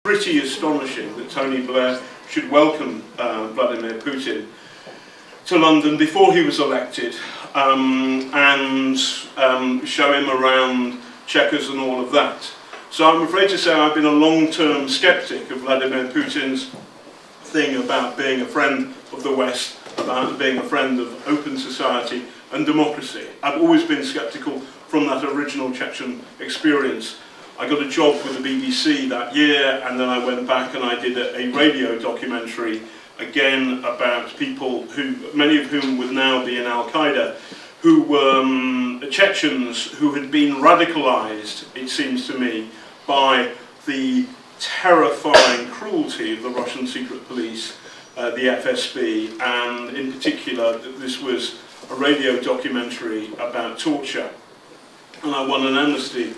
Pretty astonishing that Tony Blair should welcome Vladimir Putin to London before he was elected and show him around Chequers and all of that. So I'm afraid to say I've been a long-term skeptic of Vladimir Putin's thing about being a friend of the West, about being a friend of open society and democracy. I've always been skeptical from that original Chechen experience. I got a job with the BBC that year, and then I went back and I did a radio documentary, again about people who, many of whom would now be in Al-Qaeda, who were Chechens who had been radicalized, it seems to me, by the terrifying cruelty of the Russian secret police, the FSB, and in particular this was a radio documentary about torture, and I won an Amnesty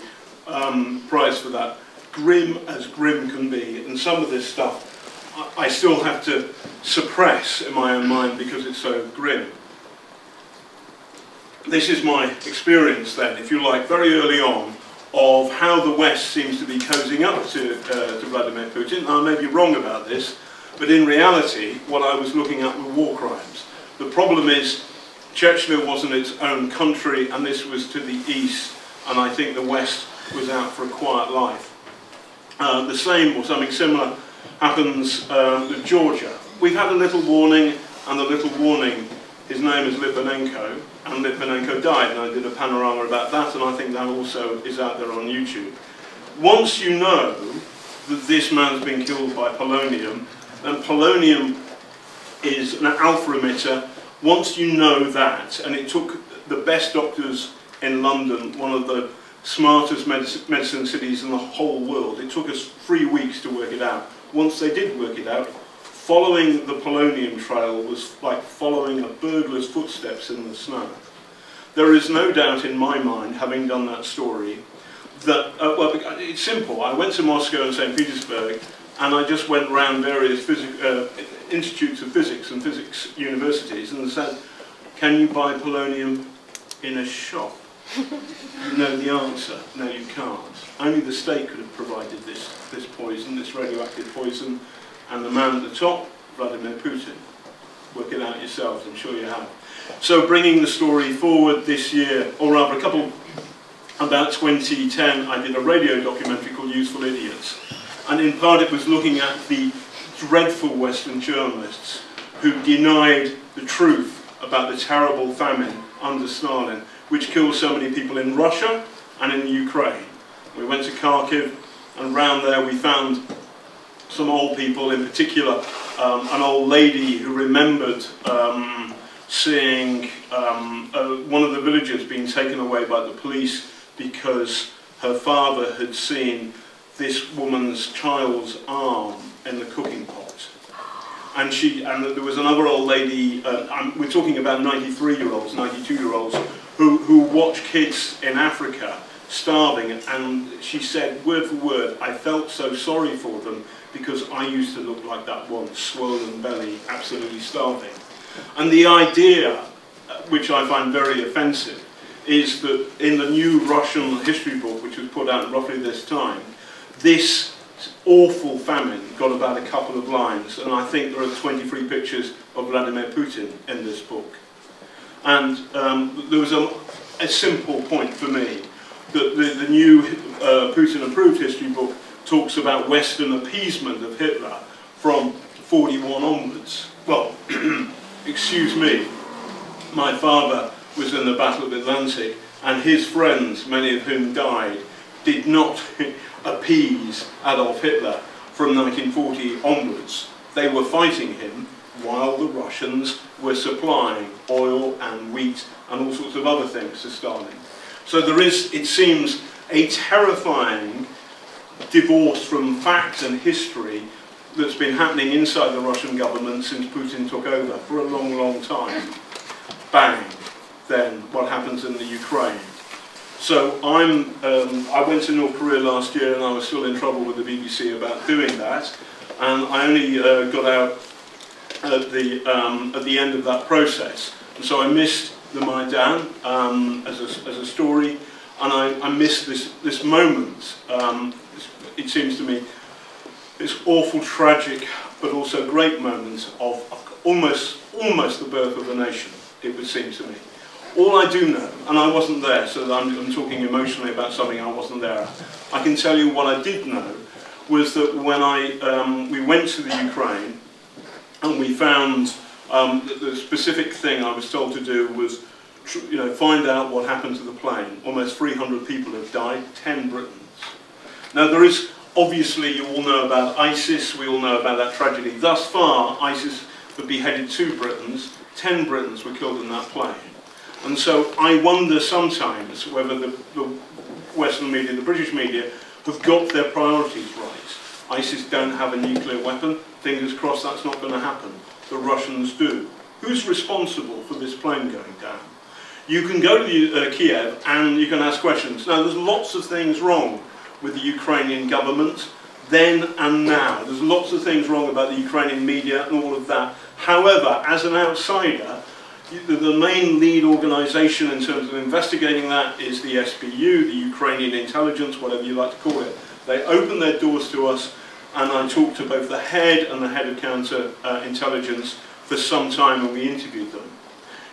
prize for that. Grim as grim can be, and some of this stuff I still have to suppress in my own mind because it's so grim. This is my experience then, if you like, very early on, of how the West seems to be cozying up to Vladimir Putin. Now, I may be wrong about this, but in reality, what I was looking at were war crimes. The problem is, Chechnya wasn't its own country, and this was to the east, and I think the West was out for a quiet life. The same, or something similar, happens with Georgia. We've had a little warning, and the little warning, his name is Litvinenko, and Litvinenko died, and I did a panorama about that, and I think that also is out there on YouTube. Once you know that this man's been killed by polonium, and polonium is an alpha emitter, once you know that, and it took the best doctors in London, one of the smartest medicine cities in the whole world, it took us 3 weeks to work it out. Once they did work it out, following the polonium trail was like following a burglar's footsteps in the snow. There is no doubt in my mind, having done that story, that, well, it's simple. I went to Moscow and St. Petersburg, and I just went around various institutes of physics and physics universities and said, can you buy polonium in a shop? You know the answer. No, you can't. Only the state could have provided this poison, this radioactive poison, and the man at the top, Vladimir Putin. Work it out yourselves, I'm sure you have. So bringing the story forward this year, or rather about 2010, I did a radio documentary called Useful Idiots. And in part it was looking at the dreadful Western journalists who denied the truth about the terrible famine under Stalin, which killed so many people in Russia and in Ukraine. We went to Kharkiv, and round there we found some old people, in particular an old lady who remembered seeing one of the villagers being taken away by the police because her father had seen this woman's child's arm in the cooking pot. And there was another old lady, we're talking about 93-year-olds, 92-year-olds, who watch kids in Africa starving, and she said, word for word, I felt so sorry for them because I used to look like that once, swollen belly, absolutely starving. And the idea, which I find very offensive, is that in the new Russian history book, which was put out roughly this time, this awful famine got about a couple of lines, and I think there are 23 pictures of Vladimir Putin in this book. And there was a simple point for me, that the new Putin-approved history book talks about Western appeasement of Hitler from 41 onwards. Well, excuse me, my father was in the Battle of Atlantic, and his friends, many of whom died, did not appease Adolf Hitler from 1940 onwards. They were fighting him while the Russians were supplying oil and wheat and all sorts of other things to Stalin. So there is, it seems, a terrifying divorce from fact and history that's been happening inside the Russian government since Putin took over for a long, long time. Bang, then what happens in the Ukraine. So I went to North Korea last year, and I was still in trouble with the BBC about doing that, and I only got out at the end of that process. And so I missed the Maidan as a story, and I missed this moment. It seems to me this awful, tragic, but also great moment of almost the birth of a nation, it would seem to me. All I do know, and I wasn't there, so I'm talking emotionally about something I wasn't there at. I can tell you what I did know was that when we went to the Ukraine and we found the specific thing I was told to do was find out what happened to the plane. Almost 300 people have died, 10 Britons. Now there is, obviously you all know about ISIS, we all know about that tragedy. Thus far, ISIS had beheaded 2 Britons, 10 Britons were killed in that plane. And so I wonder sometimes whether the Western media, the British media, have got their priorities right. ISIS don't have a nuclear weapon, fingers crossed that's not going to happen. The Russians do. Who's responsible for this plane going down? You can go to Kiev and you can ask questions. Now there's lots of things wrong with the Ukrainian government, then and now. There's lots of things wrong about the Ukrainian media and all of that. However, as an outsider, the main lead organisation in terms of investigating that is the SBU, the Ukrainian intelligence, whatever you like to call it. They opened their doors to us, and I talked to both the head and the head of counter-intelligence for some time, and we interviewed them.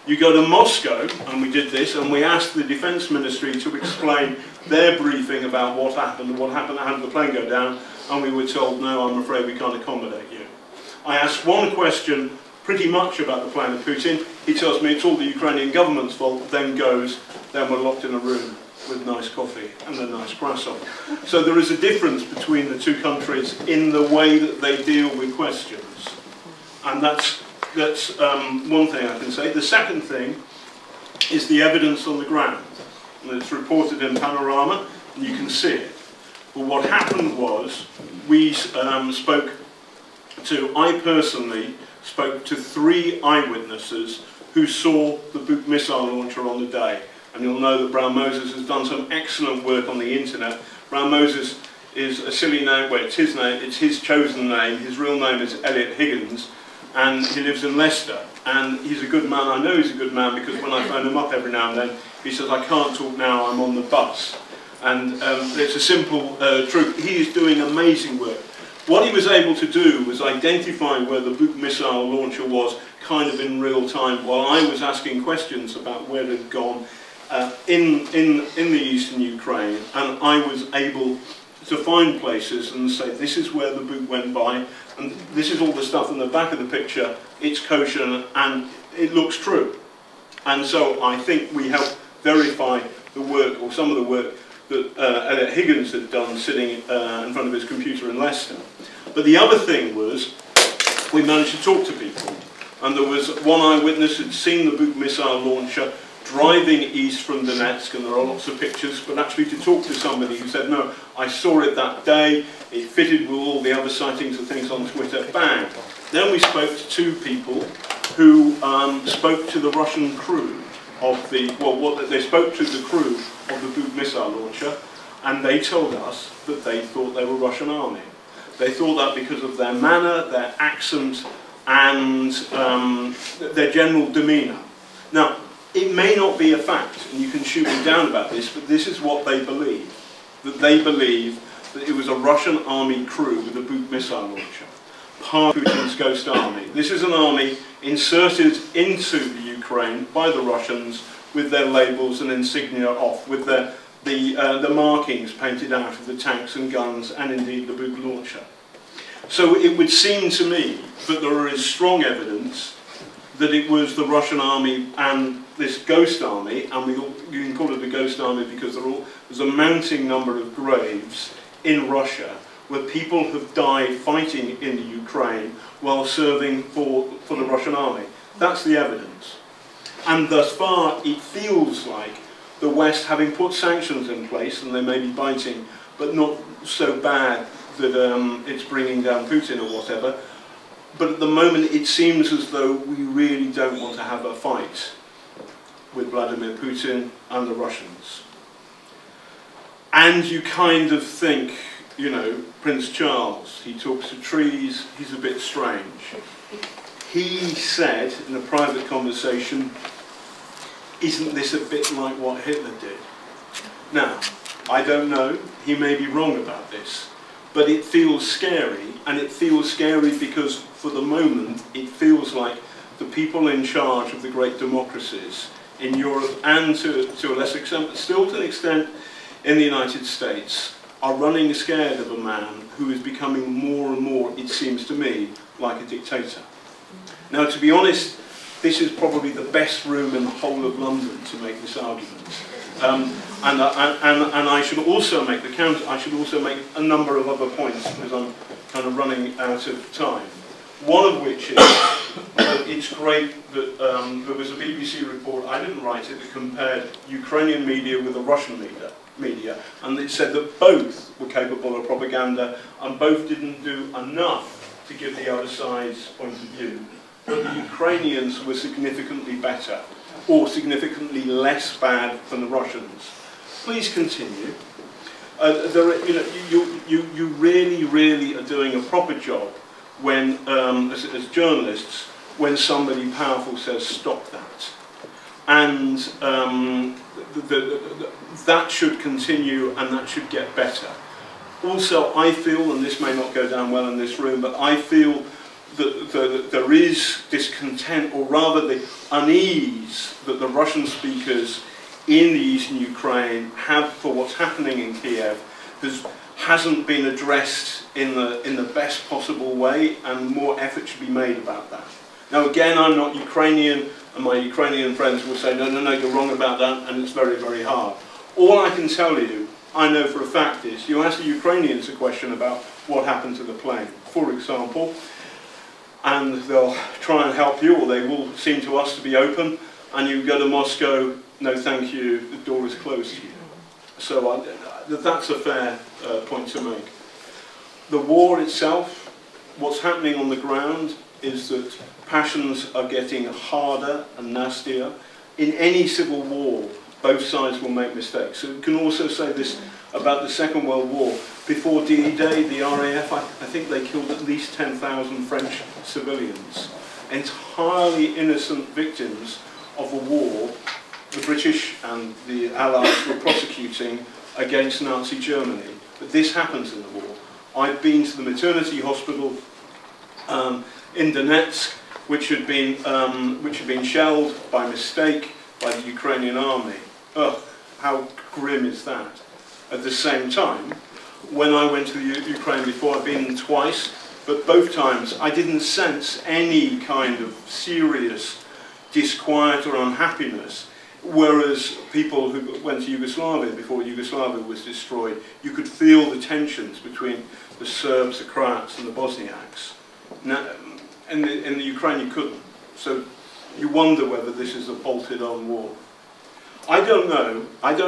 You go to Moscow, and we did this, and we asked the Defence Ministry to explain their briefing about what happened, how did the plane go down, and we were told, no, I'm afraid we can't accommodate you. I asked one question pretty much about the plan of Putin. He tells me it's all the Ukrainian government's fault, then we're locked in a room with nice coffee and a nice croissant. So there is a difference between the 2 countries in the way that they deal with questions. And that's one thing I can say. The second thing is the evidence on the ground. And it's reported in Panorama, and you can see it. But what happened was, I personally spoke to 3 eyewitnesses who saw the Buk missile launcher on the day. And you'll know that Brown Moses has done some excellent work on the internet. Brown Moses is a silly name, well, it's his name, it's his chosen name. His real name is Elliot Higgins, and he lives in Leicester. And he's a good man. I know he's a good man because when I phone him up every now and then, he says, I can't talk now, I'm on the bus. And it's a simple truth. He is doing amazing work. What he was able to do was identify where the Buk missile launcher was kind of in real time while I was asking questions about where it had gone in the eastern Ukraine, and I was able to find places and say this is where the Buk went by, and this is all the stuff in the back of the picture, it's kosher and it looks true. And so I think we helped verify the work, or some of the work, that Elliot Higgins had done sitting in front of his computer in Leicester. But the other thing was, we managed to talk to people. And there was one eyewitness who'd seen the Buk missile launcher driving east from Donetsk, and there are lots of pictures, but actually to talk to somebody who said, no, I saw it that day, it fitted with all the other sightings and things on Twitter, bang. Then we spoke to 2 people who spoke to the Russian crew of the, they spoke to the crew of the Buk missile launcher, and they told us that they thought they were Russian army. They thought that because of their manner, their accent, and their general demeanour. Now, it may not be a fact, and you can shoot me down about this, but this is what they believe. That they believe that it was a Russian army crew with a Buk missile launcher, part of Putin's ghost army. This is an army inserted into the Ukraine by the Russians with their labels and insignia off, with the markings painted out of the tanks and guns, and indeed the Buk launcher. So it would seem to me that there is strong evidence that it was the Russian army and this ghost army, and you can call it a ghost army because there's a mounting number of graves in Russia where people have died fighting in the Ukraine while serving for the Russian army. That's the evidence. And thus far, it feels like the West, having put sanctions in place, and they may be biting, but not so bad that it's bringing down Putin or whatever. But at the moment, it seems as though we really don't want to have a fight with Vladimir Putin and the Russians. And you kind of think, you know, Prince Charles, he talks to trees, he's a bit strange. He said in a private conversation, isn't this a bit like what Hitler did? Now, I don't know, he may be wrong about this, but it feels scary, and it feels scary because for the moment it feels like the people in charge of the great democracies in Europe, and to a lesser extent, but still to an extent in the United States, are running scared of a man who is becoming more and more, it seems to me, like a dictator. Now, to be honest, this is probably the best room in the whole of London to make this argument. And I should also make the counter. I should also make a number of other points because I'm kind of running out of time. One of which is that it's great that there was a BBC report, I didn't write it, that compared Ukrainian media with the Russian media, and it said that both were capable of propaganda and both didn't do enough to give the other side's point of view. But the Ukrainians were significantly better, or significantly less bad than the Russians. Please continue. You really are doing a proper job when, as journalists, when somebody powerful says stop that, and that should continue and that should get better. Also, I feel, and this may not go down well in this room, but I feel that there is discontent, or rather the unease that the Russian speakers in the eastern Ukraine have for what's happening in Kiev hasn't been addressed in the best possible way, and more effort should be made about that. Now again, I'm not Ukrainian, and my Ukrainian friends will say, no, you're wrong about that, and it's very, very hard. All I can tell you, I know for a fact, is you ask the Ukrainians a question about what happened to the plane, for example, and they'll try and help you, or they will seem to us to be open, and you go to Moscow, no thank you, the door is closed to you. So that's a fair point to make. The war itself, what's happening on the ground is that passions are getting harder and nastier. In any civil war, both sides will make mistakes. So we can also say this about the Second World War. Before D-Day, the RAF, I think they killed at least 10,000 French civilians, entirely innocent victims of a war the British and the Allies were prosecuting against Nazi Germany. But this happens in the war. I've been to the maternity hospital in Donetsk, which had been shelled by mistake by the Ukrainian army. Ugh, how grim is that? At the same time, when I went to the Ukraine before, I've been twice, but both times I didn't sense any kind of serious disquiet or unhappiness. Whereas people who went to Yugoslavia before Yugoslavia was destroyed, you could feel the tensions between the Serbs, the Croats and the Bosniaks. Now, in the Ukraine you couldn't. So you wonder whether this is a bolted-on war. I don't know. I'd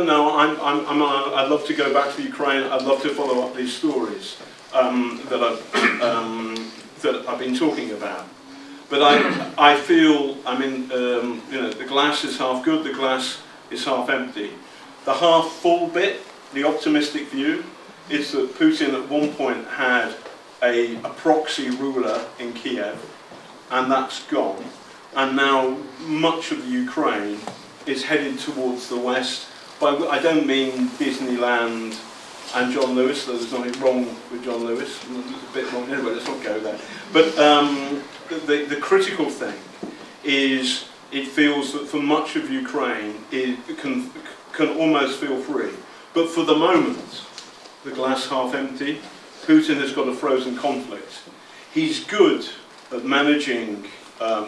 love to go back to Ukraine. I'd love to follow up these stories that I've been talking about. But I feel, the glass is half good, the glass is half empty. The half full bit, the optimistic view, is that Putin at one point had a proxy ruler in Kiev, and that's gone. And now much of the Ukraine is headed towards the west. I don't mean Disneyland and John Lewis, though there's nothing wrong with John Lewis. There's a bit wrong anyway, let's not go there. But the critical thing is it feels that for much of Ukraine it can almost feel free. But for the moment, the glass half empty, Putin has got a frozen conflict. He's good at managing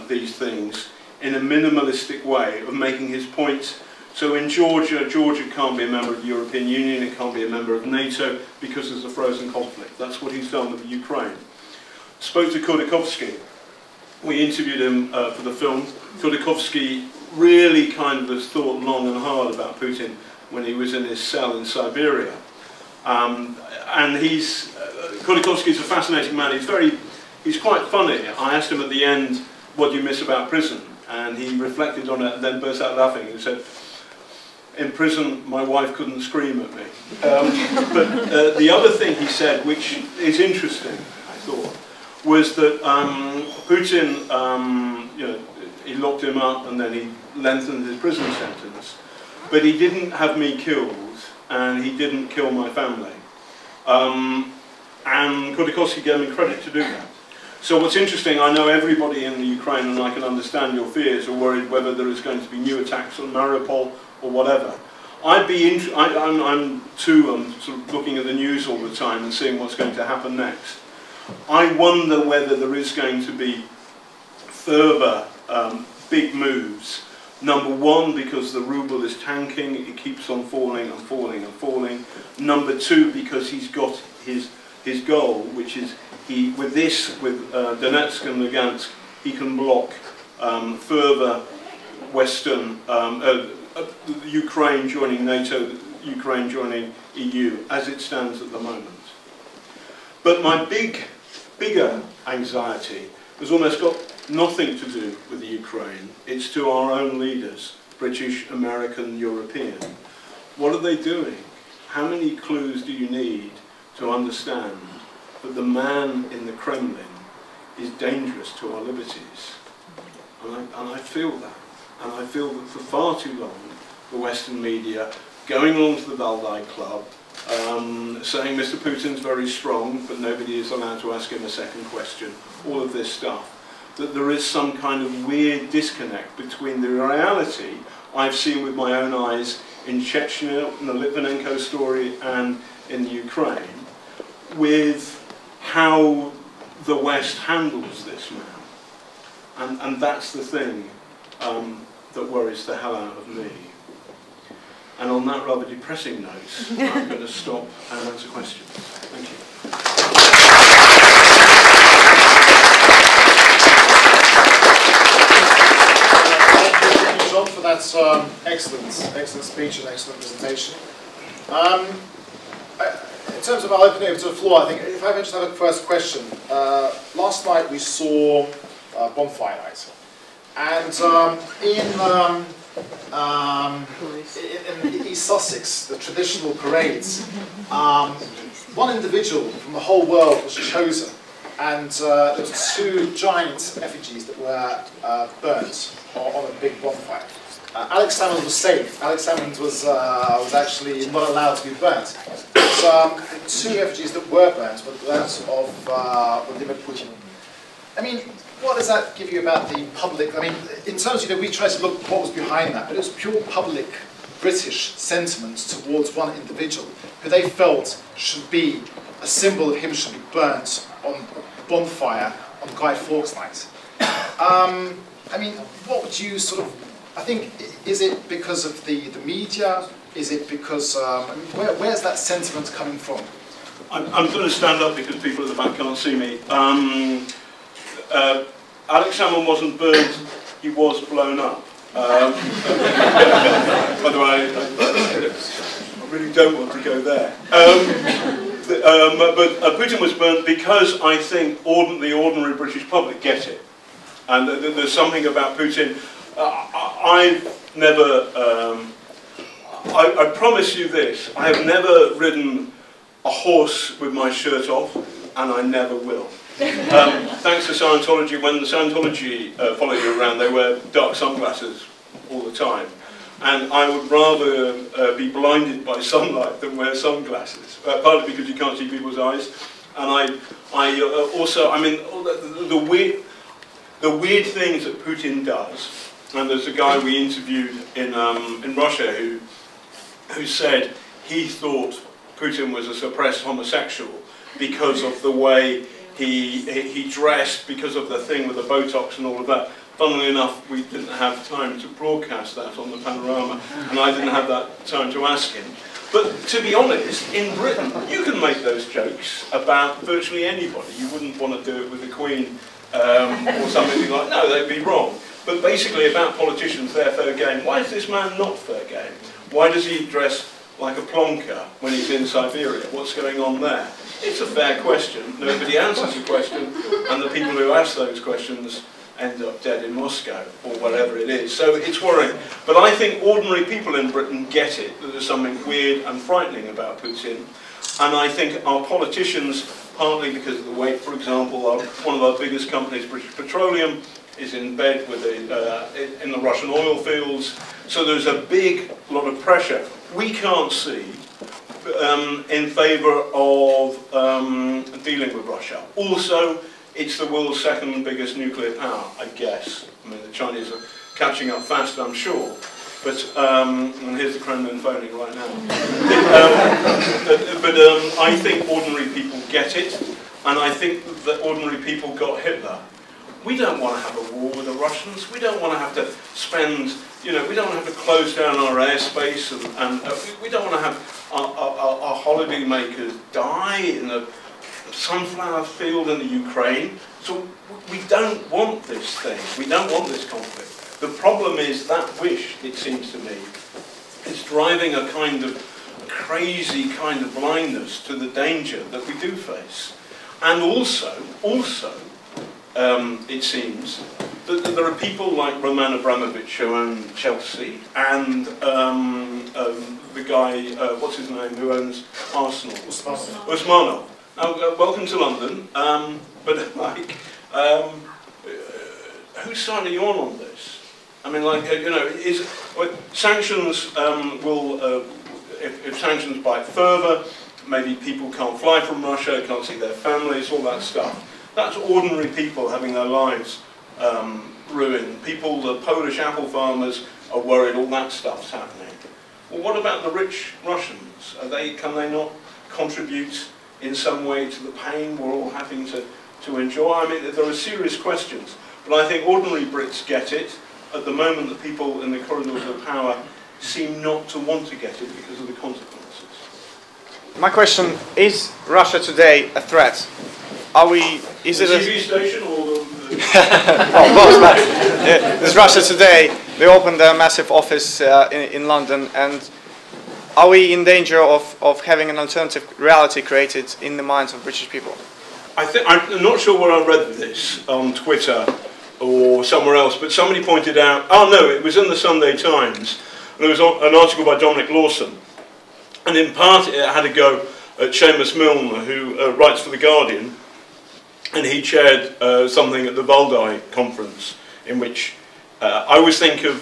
these things in a minimalistic way of making his point. So in Georgia can't be a member of the European Union, it can't be a member of NATO because there's a frozen conflict. That's what he's done with Ukraine. Spoke to Khodorkovsky. We interviewed him for the film. Khodorkovsky really kind of has thought long and hard about Putin when he was in his cell in Siberia. And Khodorkovsky is a fascinating man. He's quite funny. I asked him at the end, what do you miss about prison? And he reflected on it and then burst out laughing. He said, in prison, my wife couldn't scream at me. But the other thing he said, which is interesting, I thought, was that Putin, he locked him up and then he lengthened his prison sentence. But he didn't have me killed, and he didn't kill my family. and Khodorkovsky gave me credit to do that. So what's interesting, I know everybody in the Ukraine, and I can understand your fears, are worried whether there is going to be new attacks on Mariupol or whatever. I'm sort of looking at the news all the time and seeing what's going to happen next. I wonder whether there is going to be further big moves. Number one, because the ruble is tanking, it keeps on falling and falling and falling. Number two, because he's got his goal, which is with Donetsk and Lugansk, he can block further Western, Ukraine joining NATO, Ukraine joining EU, as it stands at the moment. But my bigger anxiety has almost got nothing to do with the Ukraine. It's to our own leaders, British, American, European. What are they doing? How many clues do you need to understand that the man in the Kremlin is dangerous to our liberties? And I feel that. And I feel that for far too long, the Western media, going along to the Valdai Club, saying Mr. Putin's very strong, but nobody is allowed to ask him a second question, all of this stuff, that there is some kind of weird disconnect between the reality I've seen with my own eyes in Chechnya, in the Litvinenko story, and in the Ukraine, with how the West handles this man. And that's the thing that worries the hell out of me. And on that rather depressing note, I'm going to stop and answer questions. Thank you. Thank you, John, for that excellent speech and excellent presentation. In terms of, I'll open it to the floor. I think if I may just have a first question. Last night we saw bonfire night, and in East Sussex, the traditional parades, one individual from the whole world was chosen, and there were two giant effigies that were burnt on a big bonfire. Alex Salmond was saved. Alex Salmond was actually not allowed to be burnt. But, two effigies that were burnt were those of Vladimir Putin. I mean, what does that give you about the public? I mean, in terms, we tried to look what was behind that, but it was pure public British sentiment towards one individual who they felt should be a symbol of him, should be burnt on bonfire on Guy Fawkes night. I mean, what would you sort of, I think, is it because of the media? Is it because, I mean, where's that sentiment coming from? I'm going to stand up because people at the back can't see me. Alex Salmond wasn't burned, he was blown up. By the way, I really don't want to go there. But Putin was burnt because I think the ordinary British public get it. And there's something about Putin. I've never, I promise you this, I have never ridden a horse with my shirt off, and I never will. Thanks to Scientology, when the Scientology follow you around, they wear dark sunglasses all the time. And I would rather be blinded by sunlight than wear sunglasses, partly because you can't see people's eyes. And I also, I mean, the weird things that Putin does, and there's a guy we interviewed in Russia who said he thought Putin was a suppressed homosexual because of the way he dressed, because of the thing with the Botox and all of that. Funnily enough, we didn't have time to broadcast that on the Panorama, and I didn't have that time to ask him. But to be honest, in Britain, you can make those jokes about virtually anybody. You wouldn't want to do it with the Queen or something like that. No, they'd be wrong. But basically about politicians, they're fair game. Why is this man not fair game? Why does he dress like a plonker when he's in Siberia? What's going on there? It's a fair question. Nobody answers the question, and the people who ask those questions end up dead in Moscow, or whatever it is. So it's worrying. But I think ordinary people in Britain get it, that there's something weird and frightening about Putin. And I think our politicians, partly because of the way, for example, one of our biggest companies, British Petroleum, is in bed with in the Russian oil fields. So there's a big lot of pressure. We can't see in favour of dealing with Russia. Also, it's the world's second biggest nuclear power, I guess. I mean, the Chinese are catching up fast, I'm sure. But, and here's the Kremlin phoning right now. I think ordinary people get it, and I think that ordinary people got Hitler. We don't want to have a war with the Russians. We don't want to have to spend, you know, we don't want to have to close down our airspace, and we don't want to have our holiday makers die in a sunflower field in the Ukraine. So we don't want this thing. We don't want this conflict. The problem is that wish, it seems to me, is driving a kind of crazy kind of blindness to the danger that we do face. And also, it seems that there are people like Roman Abramovich who own Chelsea, and the guy, what's his name, who owns Arsenal? Usmanov. Now, welcome to London, but like, whose side are you on this? I mean, like, you know, sanctions will, if sanctions bite further, maybe people can't fly from Russia, can't see their families, all that stuff. That's ordinary people having their lives ruined. People, the Polish apple farmers are worried all that stuff's happening. Well, what about the rich Russians? Can they not contribute in some way to the pain we're all having to enjoy? I mean, there are serious questions. But I think ordinary Brits get it. At the moment, the people in the corridors of power seem not to want to get it because of the consequences. My question, is Russia today a threat? Are we... Is it a TV station or the... well, both, but there's Russia Today. They opened a massive office in London, and are we in danger of having an alternative reality created in the minds of British people? I'm not sure where I read this, on Twitter or somewhere else, but somebody pointed out, oh no, it was in the Sunday Times, and there was an article by Dominic Lawson, and in part it had a go at Seamus Milner, who writes for The Guardian, and he chaired something at the Valdai conference, in which I always think of,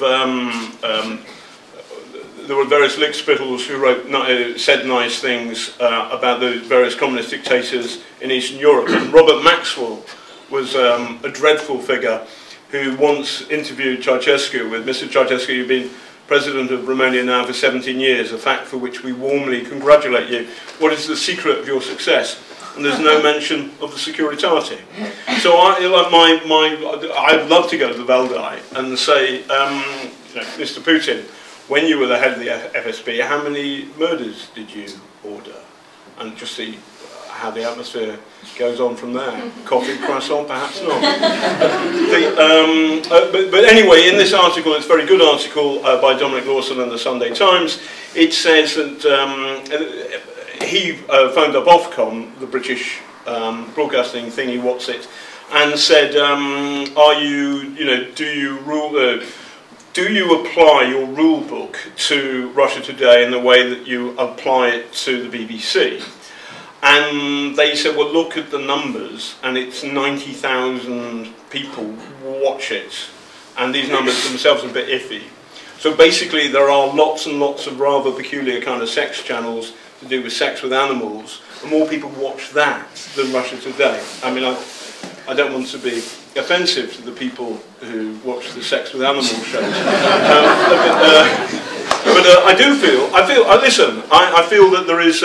there were various lickspittles who said nice things about the various communist dictators in Eastern Europe. And Robert Maxwell was a dreadful figure who once interviewed Ceausescu with, Mr. Ceausescu, you've been President of Romania now for 17 years, a fact for which we warmly congratulate you. What is the secret of your success? And there's no mention of the Securitate. So I'd love to go to the Valdai and say, you know, Mr. Putin, when you were the head of the FSB, how many murders did you order? And just see how the atmosphere goes on from there. Coffee, croissant, perhaps not. But anyway, in this article, it's a very good article by Dominic Lawson in the Sunday Times, it says that he phoned up Ofcom, the British broadcasting thingy, what's it, and said, do you apply your rule book to Russia Today in the way that you apply it to the BBC? And they said, well, look at the numbers, and it's 90,000 people watch it, and these numbers themselves are a bit iffy. So basically there are lots and lots of rather peculiar kind of sex channels to do with sex with animals, and more people watch that than Russia Today. I mean, I don't want to be offensive to the people who watch the sex with animals shows, but I do feel, listen, I feel that there is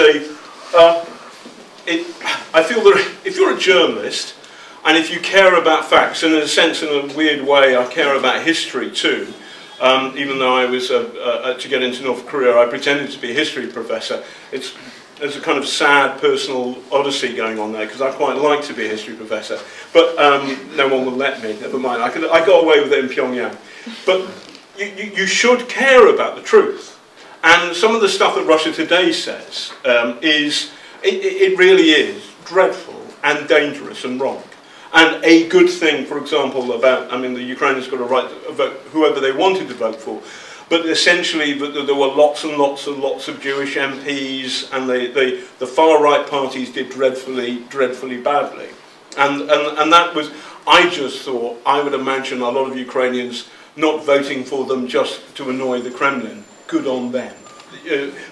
I feel that if you're a journalist, and if you care about facts, and in a sense, in a weird way, I care about history too, even though I was, to get into North Korea, I pretended to be a history professor. There's a kind of sad personal odyssey going on there, because I quite like to be a history professor, but no one will let me, never mind. I got away with it in Pyongyang. But you should care about the truth. And some of the stuff that Russia Today says it really is dreadful and dangerous and wrong. And a good thing, for example, about, I mean, the Ukrainians got a right to vote whoever they wanted to vote for, but essentially there were lots and lots and lots of Jewish MPs, and the far-right parties did dreadfully, dreadfully badly. And that was, I just thought, I would imagine a lot of Ukrainians not voting for them just to annoy the Kremlin. Good on them.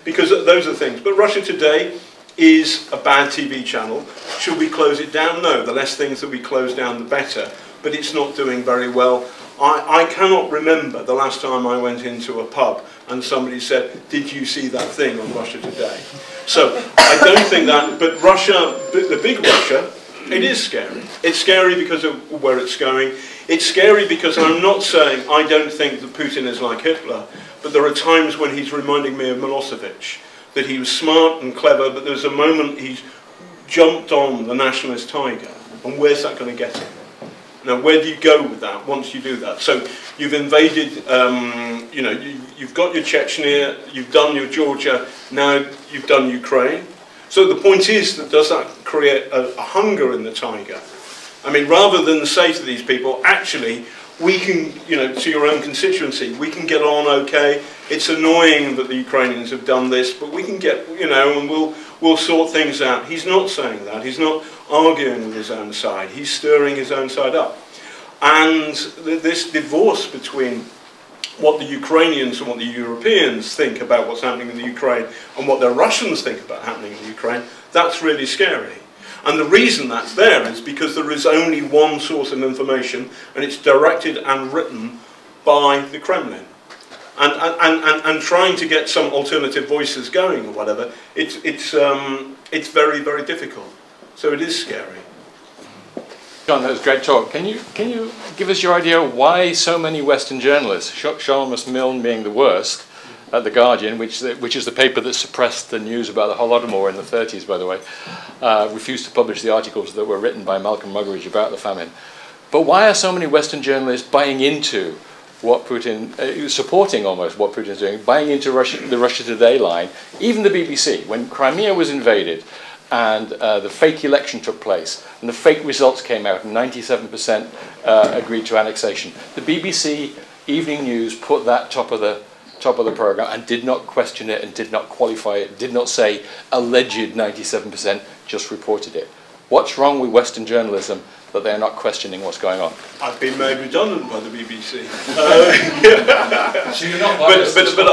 Because those are things. But Russia Today is a bad TV channel. Should we close it down? No, the less things that we close down, the better. But it's not doing very well. I cannot remember the last time I went into a pub and somebody said, did you see that thing on Russia Today? So I don't think that, but Russia, the big Russia, it is scary. It's scary because of where it's going. It's scary because I'm not saying I don't think that Putin is like Hitler, but there are times when he's reminding me of Milosevic, that he was smart and clever, but there's a moment he's jumped on the nationalist tiger, and where's that going to get him? Now, where do you go with that once you do that? So you've invaded, you know, you've got your Chechnya, you've done your Georgia, now you've done Ukraine. So the point is that does that create a hunger in the tiger? I mean, rather than say to these people, actually, we can, you know, to your own constituency, we can get on okay. It's annoying that the Ukrainians have done this, but we can get, you know, and we'll sort things out. He's not saying that. He's not arguing with his own side. He's stirring his own side up. And this divorce between what the Ukrainians and what the Europeans think about what's happening in the Ukraine and what the Russians think about happening in the Ukraine, that's really scary. And the reason that's there is because there is only one source of information, and it's directed and written by the Kremlin. And trying to get some alternative voices going or whatever, it's very, very difficult. So it is scary. John, that was great talk. Can you give us your idea why so many Western journalists, Seamus Milne being the worst, at The Guardian, which is the paper that suppressed the news about the Holodomor in the 30s, by the way, refused to publish the articles that were written by Malcolm Muggeridge about the famine. But why are so many Western journalists buying into what Putin, supporting almost what Putin's doing, buying into the Russia Today line, even the BBC, when Crimea was invaded and the fake election took place and the fake results came out and 97% agreed to annexation. The BBC Evening News put that top of the programme and did not question it and did not qualify it, did not say alleged 97%, just reported it. What's wrong with Western journalism that they're not questioning what's going on? I've been made redundant by the BBC. So you're not biased. But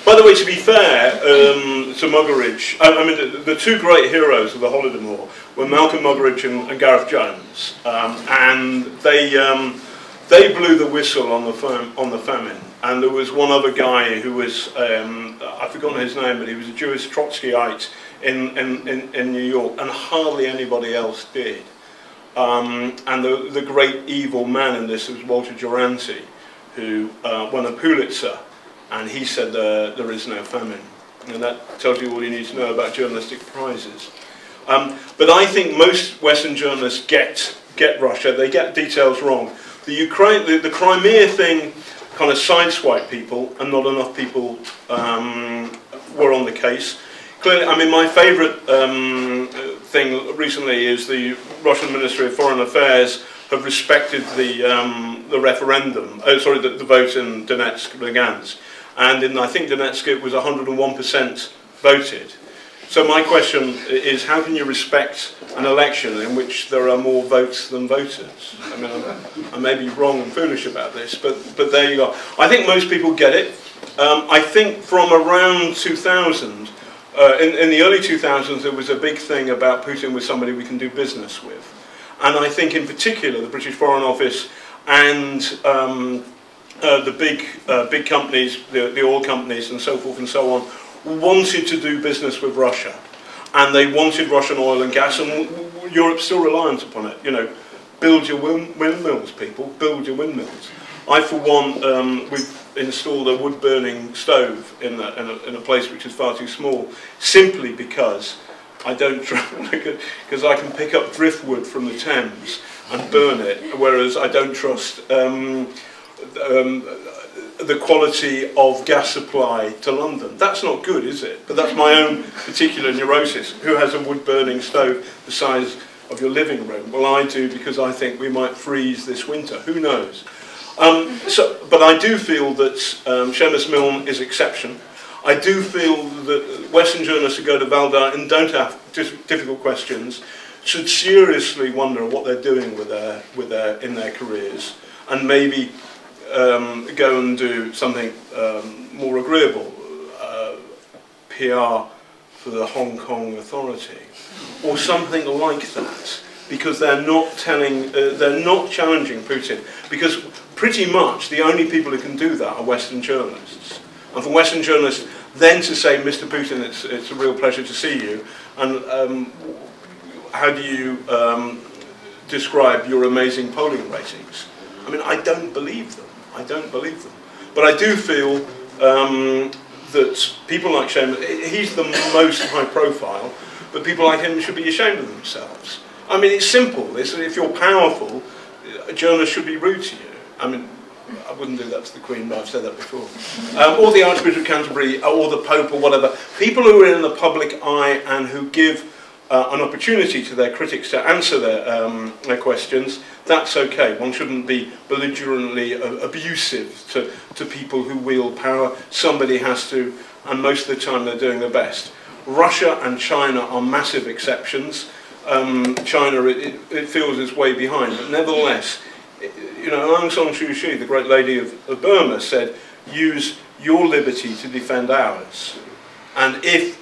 by the way, to be fair to Muggeridge, I mean, the two great heroes of the Holodomor were Malcolm Muggeridge and Gareth Jones, and they blew the whistle on the famine. And there was one other guy who was, I've forgotten his name, but he was a Jewish Trotskyite in New York, and hardly anybody else did. And the great evil man in this was Walter Duranty, who won a Pulitzer, and he said there is no famine. And that tells you all you need to know about journalistic prizes. But I think most Western journalists get Russia, they get details wrong. The Crimea thing kind of sideswiped people, and not enough people were on the case. Clearly, I mean, my favourite thing recently is the Russian Ministry of Foreign Affairs have respected the referendum, the vote in Donetsk, Lugansk, and in, I think, Donetsk it was 101% voted. So my question is, how can you respect an election in which there are more votes than voters? I mean, I may be wrong and foolish about this, but there you go. I think most people get it. I think from around 2000, in the early 2000s, there was a big thing about Putin was somebody we can do business with. And I think in particular, the British Foreign Office and the big companies, the oil companies and so forth and so on, wanted to do business with Russia, and they wanted Russian oil and gas, and Europe's still reliant upon it. You know, build your windmills, people, build your windmills. I, for one, we've installed a wood-burning stove in a place which is far too small, simply because I don't because I can pick up driftwood from the Thames and burn it, whereas I don't trust the quality of gas supply to London. That's not good, is it? But that's my own particular neurosis. Who has a wood-burning stove the size of your living room? Well, I do, because I think we might freeze this winter. Who knows? But I do feel that Seamus Milne is exception. I do feel that Western journalists who go to Valdai and don't have difficult questions should seriously wonder what they're doing in their careers, and maybe go and do something more agreeable, PR for the Hong Kong Authority, or something like that, because they're not challenging Putin, because pretty much the only people who can do that are Western journalists. And for Western journalists then to say, Mr. Putin, it's a real pleasure to see you, and how do you describe your amazing polling ratings? I mean, I don't believe them. I don't believe them. But I do feel that people like Seamus, he's the most high profile, but people like him should be ashamed of themselves. I mean, it's simple. If you're powerful, a journalist should be rude to you. I mean, I wouldn't do that to the Queen, but I've said that before. Or the Archbishop of Canterbury, or the Pope, or whatever. People who are in the public eye and who give an opportunity to their critics to answer their questions, that's okay. One shouldn't be belligerently abusive to people who wield power. Somebody has to, and most of the time they're doing their best. Russia and China are massive exceptions. China, it feels it's way behind, but nevertheless, you know, Aung San Suu Kyi, the great lady of Burma, said, use your liberty to defend ours. And if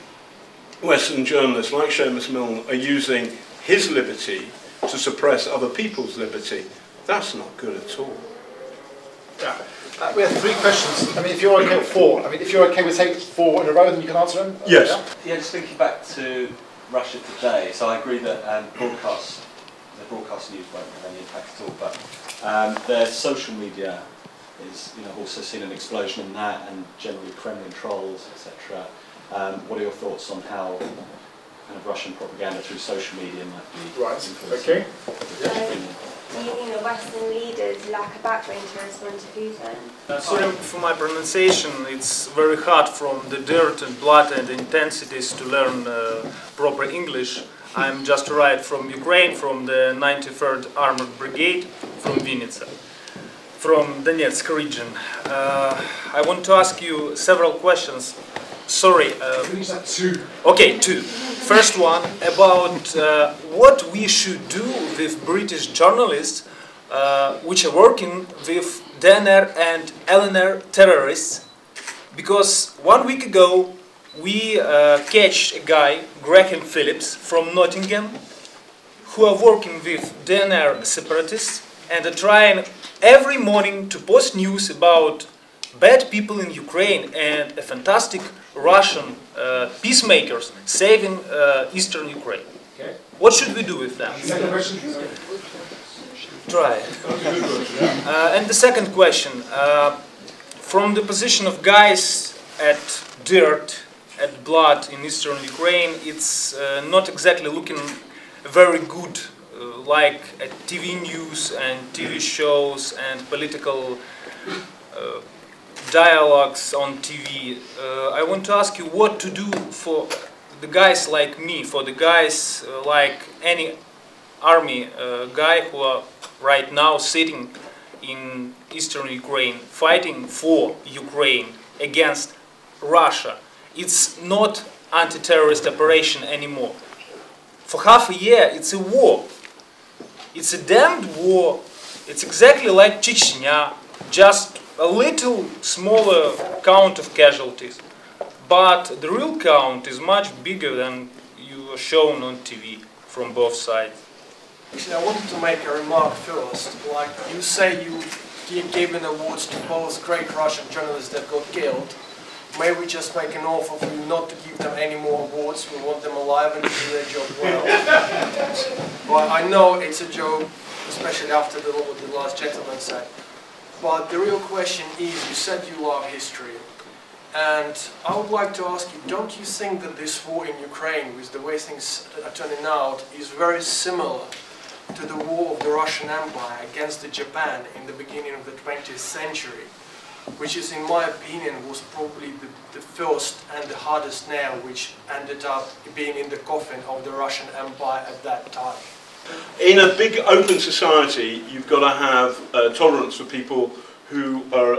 Western journalists like Seamus Milne are using his liberty to suppress other people's liberty, that's not good at all. Yeah. We have 3 questions. I mean, if you're okay with 4. I mean, if you're okay with take 4 in a row, then you can answer them. Yes. Yeah, just thinking back to Russia today. So I agree that the broadcast news won't have any impact at all, but their social media is, you know, also seen an explosion in that, and generally Kremlin trolls, etc. What are your thoughts on how kind of Russian propaganda through social media might be influencing? Okay. Do you think that Western leaders lack a backbone to respond to Putin? Sorry for my pronunciation, it's very hard from the dirt and blood and intensities to learn proper English. I'm just arrived from Ukraine, from the 93rd Armored Brigade, from Vinnytsia, from Donetsk region. I want to ask you several questions. Sorry. Okay, 2. First one about what we should do with British journalists which are working with DNR and LNR terrorists, because 1 week ago we catch a guy, Graham Phillips, from Nottingham, who are working with DNR separatists and are trying every morning to post news about bad people in Ukraine and a fantastic Russian peacemakers saving eastern Ukraine. Okay. What should we do with them? Second question. Try it. And the second question, from the position of guys at dirt, at blood in eastern Ukraine, it's not exactly looking very good, like at TV news and TV shows and political dialogues on TV. I want to ask you what to do for the guys like me, for the guys like any army guy who are right now sitting in eastern Ukraine, fighting for Ukraine against Russia. It's not anti-terrorist operation anymore. For half a year it's a war. It's a damned war. It's exactly like Chechnya, just a little smaller count of casualties, but the real count is much bigger than you are shown on TV from both sides. Actually, I wanted to make a remark first. Like you say, you gave an awards to both great Russian journalists that got killed. May we just make an offer for you not to give them any more awards? We want them alive and to do their job well. Well, I know it's a joke, especially after what the last gentleman said. But the real question is, you said you love history, and I would like to ask you, don't you think that this war in Ukraine, with the way things are turning out, is very similar to the war of the Russian Empire against Japan in the beginning of the 20th century, which is, in my opinion, was probably the first and the hardest nail, which ended up being in the coffin of the Russian Empire at that time? In a big open society, you've got to have tolerance for people who are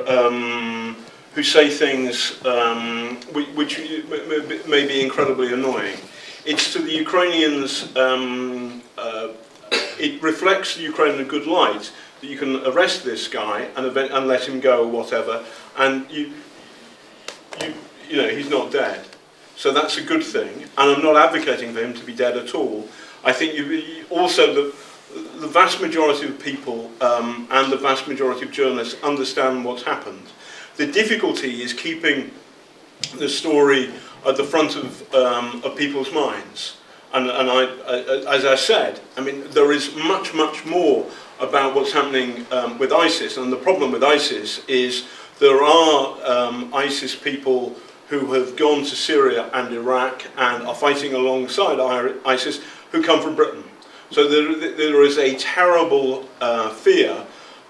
who say things which may be incredibly annoying. It's to the Ukrainians. It reflects the Ukraine in a good light that you can arrest this guy and let him go or whatever, and you know he's not dead. So that's a good thing, and I'm not advocating for him to be dead at all. I think also the vast majority of people and the vast majority of journalists understand what's happened. The difficulty is keeping the story at the front of people's minds. And as I said, I mean, there is much, much more about what's happening with ISIS. And the problem with ISIS is there are ISIS people who have gone to Syria and Iraq and are fighting alongside ISIS who come from Britain. So there is a terrible fear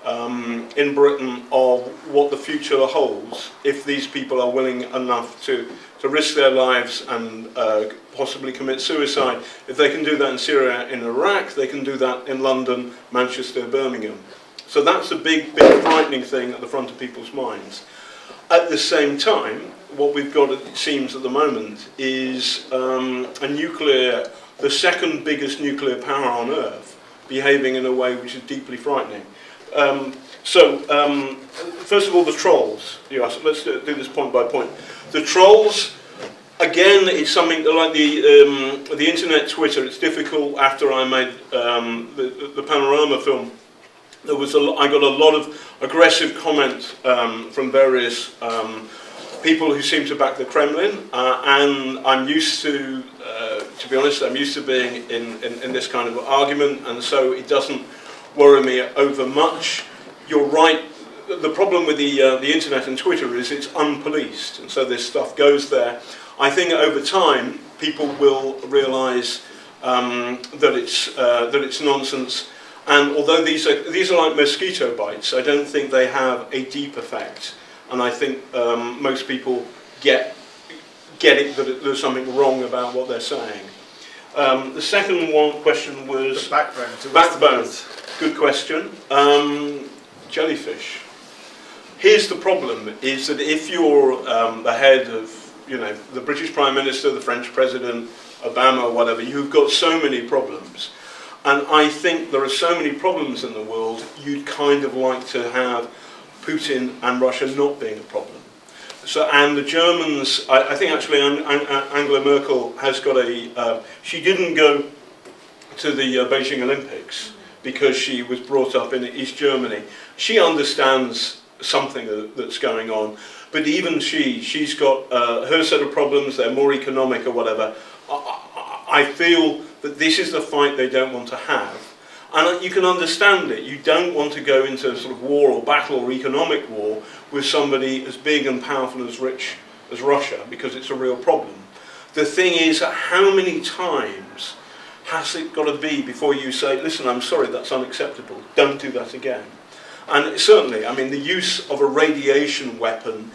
in Britain of what the future holds if these people are willing enough to risk their lives and possibly commit suicide. If they can do that in Syria, in Iraq, they can do that in London, Manchester, Birmingham. So that's a big, big frightening thing at the front of people's minds. At the same time, what we've got, it seems, at the moment is the second biggest nuclear power on Earth behaving in a way which is deeply frightening. First of all, the trolls. Let's do this point by point. The trolls, again, it's something like the internet, Twitter. It's difficult. After I made the Panorama film, I got a lot of aggressive comments from various people who seem to back the Kremlin, and I'm used to be honest, I'm used to being in this kind of argument, and so it doesn't worry me over much. You're right. The problem with the internet and Twitter is it's unpoliced, and so this stuff goes there. I think over time people will realise that it's nonsense. And although these are like mosquito bites, I don't think they have a deep effect. And I think most people get it that there's something wrong about what they're saying. The second question was the backbone. Backbone. Good question. Jellyfish. Here's the problem: is that if you're the head of, the British Prime Minister, the French President, Obama, or whatever, you've got so many problems. And I think there are so many problems in the world, you'd kind of like to have Putin and Russia not being a problem. So, and the Germans, I think actually Angela Merkel has got she didn't go to the Beijing Olympics because she was brought up in East Germany. She understands something that's going on, but even she's got her set of problems, they're more economic or whatever. I feel that this is the fight they don't want to have. And you can understand it. You don't want to go into a sort of war or battle or economic war with somebody as big and powerful and as rich as Russia, because it's a real problem. The thing is, how many times has it got to be before you say, listen, I'm sorry, that's unacceptable, don't do that again? And certainly, I mean, the use of a radiation weapon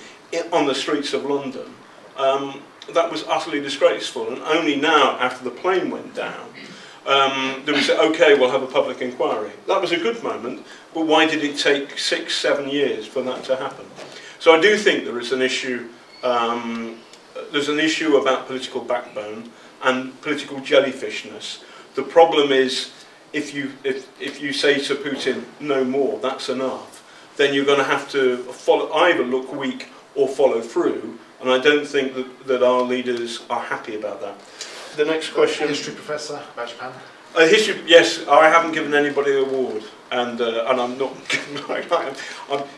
on the streets of London, that was utterly disgraceful, and only now, after the plane went down, did we say, okay, we'll have a public inquiry. That was a good moment, but why did it take 6, 7 years for that to happen? So I do think there is an issue, there's an issue about political backbone and political jellyfishness. The problem is, if you say to Putin, no more, that's enough, then you're going to have to either look weak or follow through. And I don't think that our leaders are happy about that. The next question. History professor about Japan. History, yes, I haven't given anybody an award, and I'm not.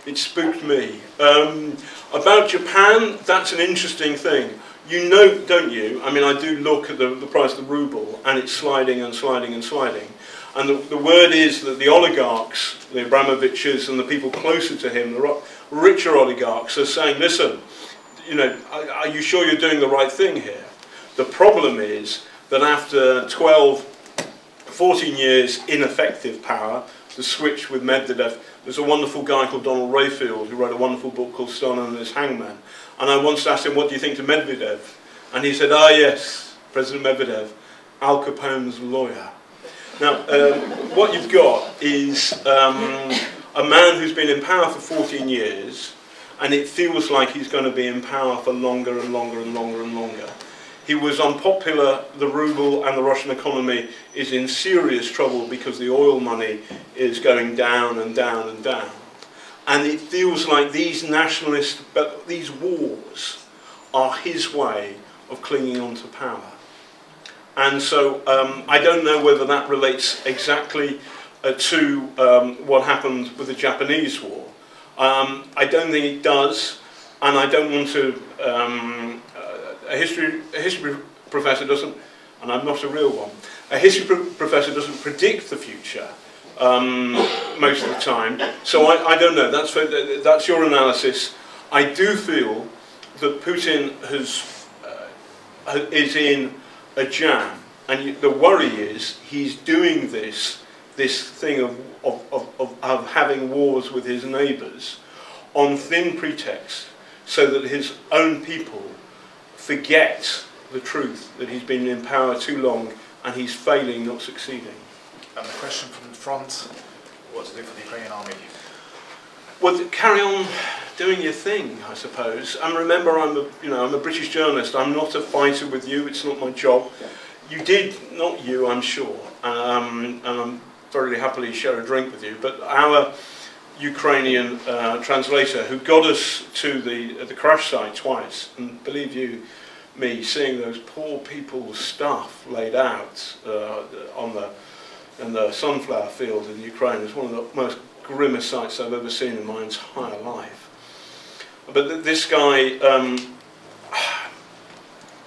It spooked me. About Japan, that's an interesting thing. You know, don't you? I mean, I do look at the price of the ruble, and it's sliding and sliding and sliding. And the word is that the oligarchs, the Abramoviches, and the people closer to him, the richer oligarchs, are saying, listen, are you sure you're doing the right thing here? The problem is that after 12, 14 years ineffective power, the switch with Medvedev, there's a wonderful guy called Donald Rayfield who wrote a wonderful book called Stalin and his Hangman. And I once asked him, what do you think to Medvedev? And he said, yes, President Medvedev, Al Capone's lawyer. Now, what you've got is a man who's been in power for 14 years, and it feels like he's going to be in power for longer and longer and longer and longer. He was unpopular, the ruble and the Russian economy is in serious trouble because the oil money is going down and down and down. And it feels like these nationalist, these wars are his way of clinging on to power. And so I don't know whether that relates exactly to what happened with the Japanese war. I don't think it does, and I don't want to... a history professor doesn't, and I'm not a real one, a history professor doesn't predict the future most of the time. So I don't know, that's your analysis. I do feel that Putin is in a jam, and the worry is he's doing this thing of having wars with his neighbours on thin pretext, so that his own people forget the truth that he's been in power too long and he's failing, not succeeding. And the question from the front, what to do for the Ukrainian army? Well, carry on doing your thing, I suppose. And remember, I'm a British journalist. I'm not a fighter with you. It's not my job. You did, not you, I'm sure. And I'm very happily share a drink with you. But our Ukrainian translator, who got us to the crash site twice, and believe you me, seeing those poor people's stuff laid out in the sunflower field in Ukraine is one of the most grimmest sights I've ever seen in my entire life. But this guy,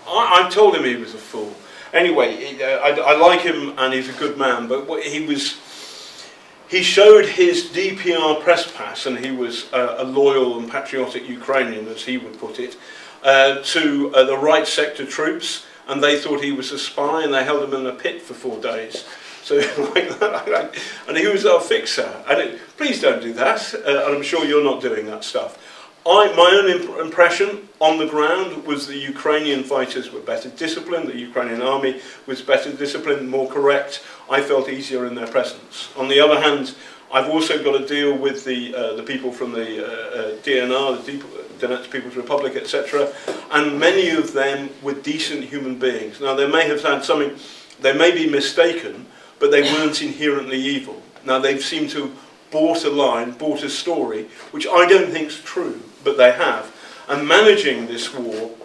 I told him he was a fool. Anyway, I like him and he's a good man, but he showed his DPR press pass, and he was a loyal and patriotic Ukrainian, as he would put it, to the right sector troops, and they thought he was a spy, and they held him in a pit for 4 days. So like that, and he was our fixer. And please don't do that. And I'm sure you're not doing that stuff. My own impression on the ground was the Ukrainian fighters were better disciplined. The Ukrainian army was better disciplined, more correct. I felt easier in their presence. On the other hand, I've also got to deal with the people from the DNR, the Donetsk People's Republic, etc. And many of them were decent human beings. Now, they may have had something, they may be mistaken, but they weren't inherently evil. Now, they've seemed to have bought a line, bought a story, which I don't think is true, but they have. And managing this war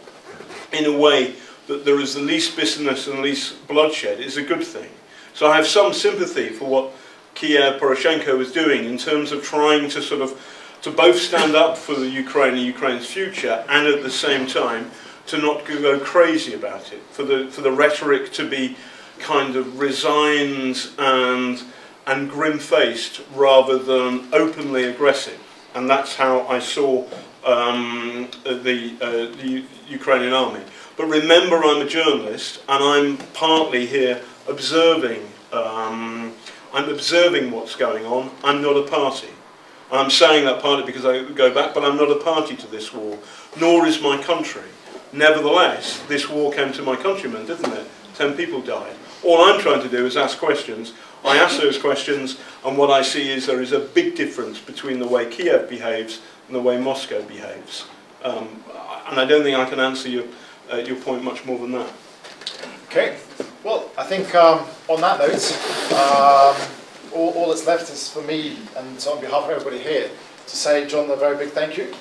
in a way that there is the least bitterness and least bloodshed is a good thing. So I have some sympathy for what Kiev Poroshenko was doing in terms of trying to to both stand up for the Ukraine and Ukraine's future, and at the same time to not go crazy about it, for the rhetoric to be kind of resigned and grim-faced rather than openly aggressive. And that's how I saw the Ukrainian army. But remember, I'm a journalist, and I'm partly here observing. I'm observing what's going on. I'm not a party. I'm saying that partly because I go back, but I'm not a party to this war, nor is my country. Nevertheless, this war came to my countrymen, didn't it? 10 people died. All I'm trying to do is ask questions. I ask those questions, and what I see is there is a big difference between the way Kiev behaves and the way Moscow behaves. And I don't think I can answer your point much more than that. Okay. Well, I think on that note, all that's left is for me, and on behalf of everybody here, to say, John, a very big thank you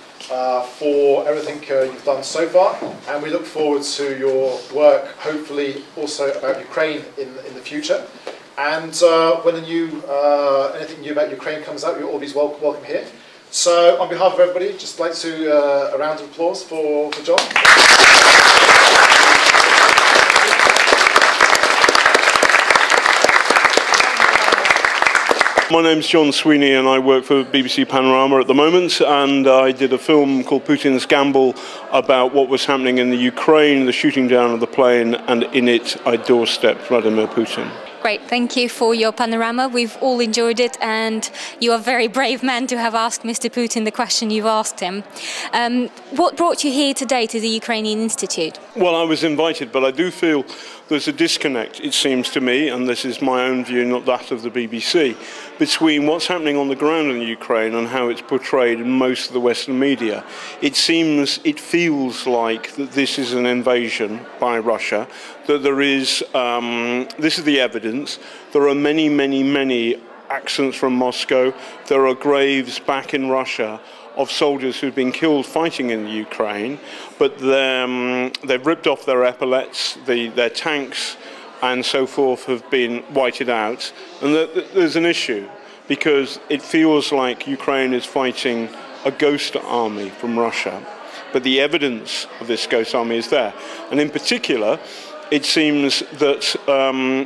for everything you've done so far, and we look forward to your work, hopefully also about Ukraine in the future. And when anything new about Ukraine comes out, you're always welcome here. So on behalf of everybody, just like to a round of applause for John. My name's John Sweeney, and I work for BBC Panorama at the moment, and I did a film called Putin's Gamble about what was happening in the Ukraine, the shooting down of the plane, and in it I doorstepped Vladimir Putin. Great, thank you for your panorama. We've all enjoyed it, and you are a very brave man to have asked Mr. Putin the question you've asked him. What brought you here today to the Ukrainian Institute? Well, I was invited, but I do feel there's a disconnect, it seems to me, and this is my own view, not that of the BBC, between what's happening on the ground in Ukraine and how it's portrayed in most of the Western media. It feels like that this is an invasion by Russia, that there is, this is the evidence, there are many, many, many accents from Moscow, there are graves back in Russia of soldiers who'd been killed fighting in the Ukraine, but they've ripped off their epaulets, their tanks and so forth have been whited out. And there's an issue, because it feels like Ukraine is fighting a ghost army from Russia. But the evidence of this ghost army is there. And in particular, it seems that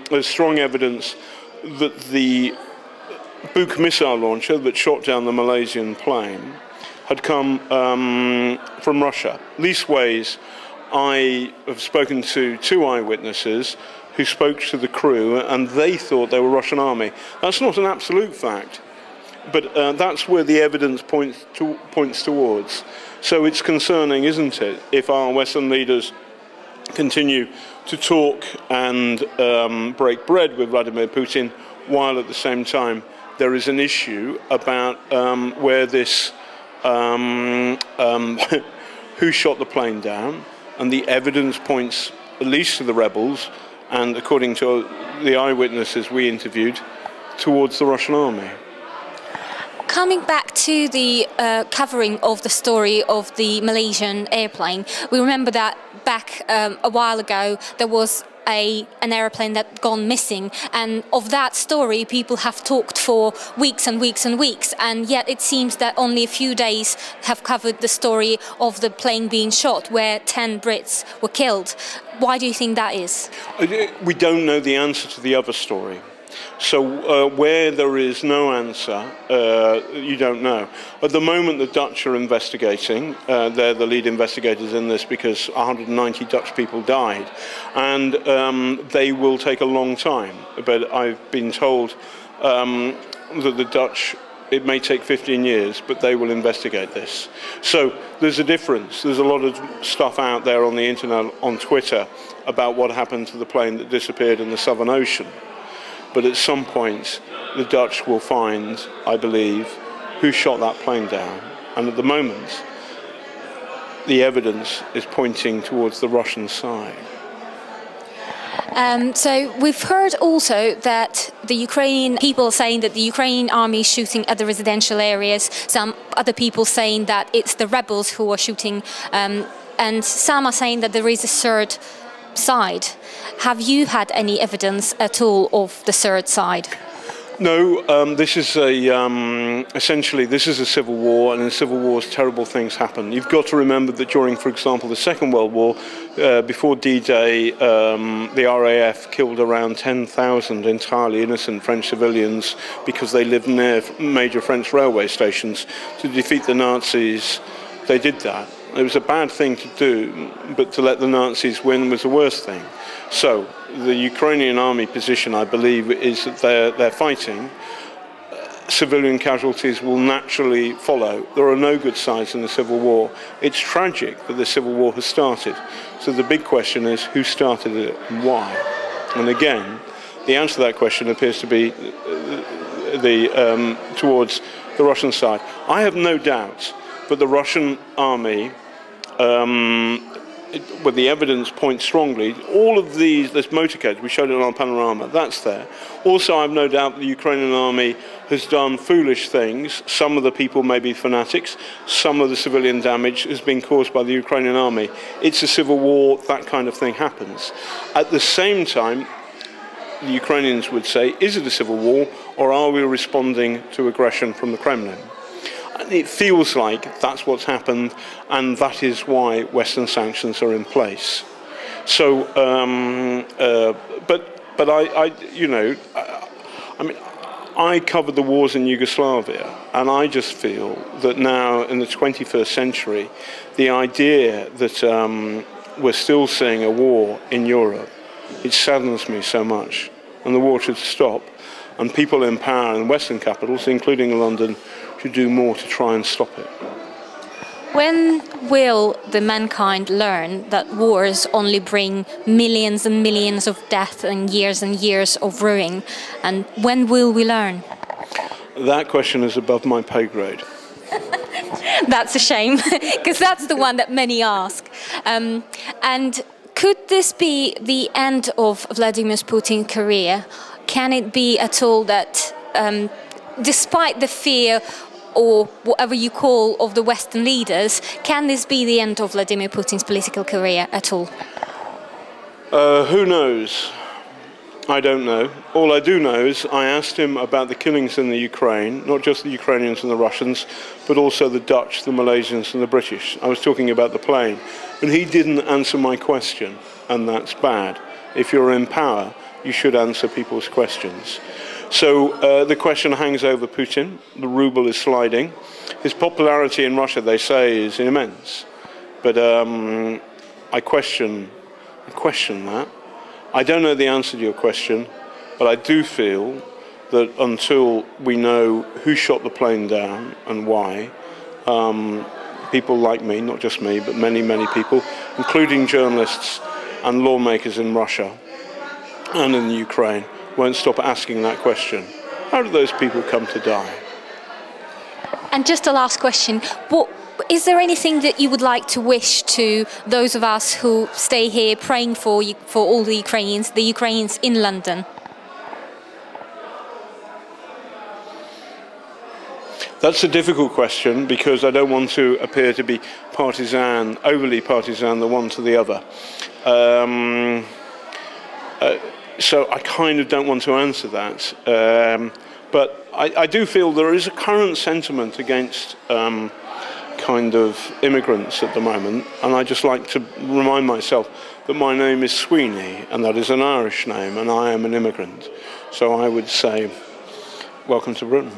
there's strong evidence that the Buk missile launcher that shot down the Malaysian plane had come from Russia. Leastways, I have spoken to 2 eyewitnesses who spoke to the crew, and they thought they were Russian army. That's not an absolute fact, but that's where the evidence points towards. So it's concerning, isn't it, if our Western leaders continue to talk and break bread with Vladimir Putin, while at the same time there is an issue about where this, who shot the plane down, and the evidence points at least to the rebels, and according to the eyewitnesses we interviewed, towards the Russian army. Coming back to the covering of the story of the Malaysian airplane, we remember that back a while ago there was an airplane that gone missing, and of that story people have talked for weeks and weeks and weeks, and yet it seems that only a few days have covered the story of the plane being shot where 10 Brits were killed. Why do you think that is? We don't know the answer to the other story. So where there is no answer, you don't know. At the moment, the Dutch are investigating. They're the lead investigators in this because 190 Dutch people died. And they will take a long time. But I've been told that the Dutch, it may take 15 years, but they will investigate this. So there's a difference. There's a lot of stuff out there on the internet, on Twitter, about what happened to the plane that disappeared in the Southern Ocean. But at some point, the Dutch will find, I believe, who shot that plane down. And at the moment, the evidence is pointing towards the Russian side. So we've heard also that the Ukrainian people are saying that the Ukrainian army is shooting at the residential areas. Some other people saying that it's the rebels who are shooting. And some are saying that there is a third side. Have you had any evidence at all of the third side? No, this is essentially this is a civil war, and in civil wars terrible things happen. You've got to remember that during, for example, the Second World War, before D-Day, the RAF killed around 10,000 entirely innocent French civilians because they lived near major French railway stations. To defeat the Nazis, they did that. It was a bad thing to do, but to let the Nazis win was the worst thing. So the Ukrainian army position, I believe, is that they're fighting. Civilian casualties will naturally follow. There are no good sides in the civil war. It's tragic that the civil war has started. So the big question is, who started it and why? And again, the answer to that question appears to be towards the Russian side. I have no doubt that the Russian army, where the evidence points strongly, all of these, this motorcade, we showed it on Panorama, that's there. Also, I have no doubt the Ukrainian army has done foolish things. Some of the people may be fanatics. Some of the civilian damage has been caused by the Ukrainian army. It's a civil war, that kind of thing happens. At the same time, the Ukrainians would say, is it a civil war, or are we responding to aggression from the Kremlin? It feels like that's what's happened, and that is why Western sanctions are in place. So, but I covered the wars in Yugoslavia, and I just feel that now in the 21st century, the idea that we're still seeing a war in Europe, it saddens me so much, and the war should stop, and people in power in Western capitals, including London, to do more to try and stop it. When will the mankind learn that wars only bring millions and millions of death and years of ruin? And when will we learn? That question is above my pay grade. That's a shame, because that's the one that many ask. And could this be the end of Vladimir Putin's career? Can it be at all that, despite the fear or whatever you call of the Western leaders, can this be the end of Vladimir Putin's political career at all? Who knows? I don't know. All I do know is I asked him about the killings in the Ukraine, not just the Ukrainians and the Russians, but also the Dutch, the Malaysians and the British. I was talking about the plane, and he didn't answer my question, and that's bad. If you're in power, you should answer people's questions. So the question hangs over Putin. The ruble is sliding. His popularity in Russia, they say, is immense. But I question that. I don't know the answer to your question, but I do feel that until we know who shot the plane down and why, people like me, not just me, but many, many people, including journalists and lawmakers in Russia and in the Ukraine, won't stop asking that question. How do those people come to die? And just a last question. Is there anything that you would like to wish to those of us who stay here praying for all the Ukrainians in London? That's a difficult question because I don't want to appear to be partisan, overly partisan, the one to the other. So I kind of don't want to answer that. But I do feel there is a current sentiment against kind of immigrants at the moment, and I just like to remind myself that my name is Sweeney, and that is an Irish name, and I am an immigrant. So I would say, welcome to Britain.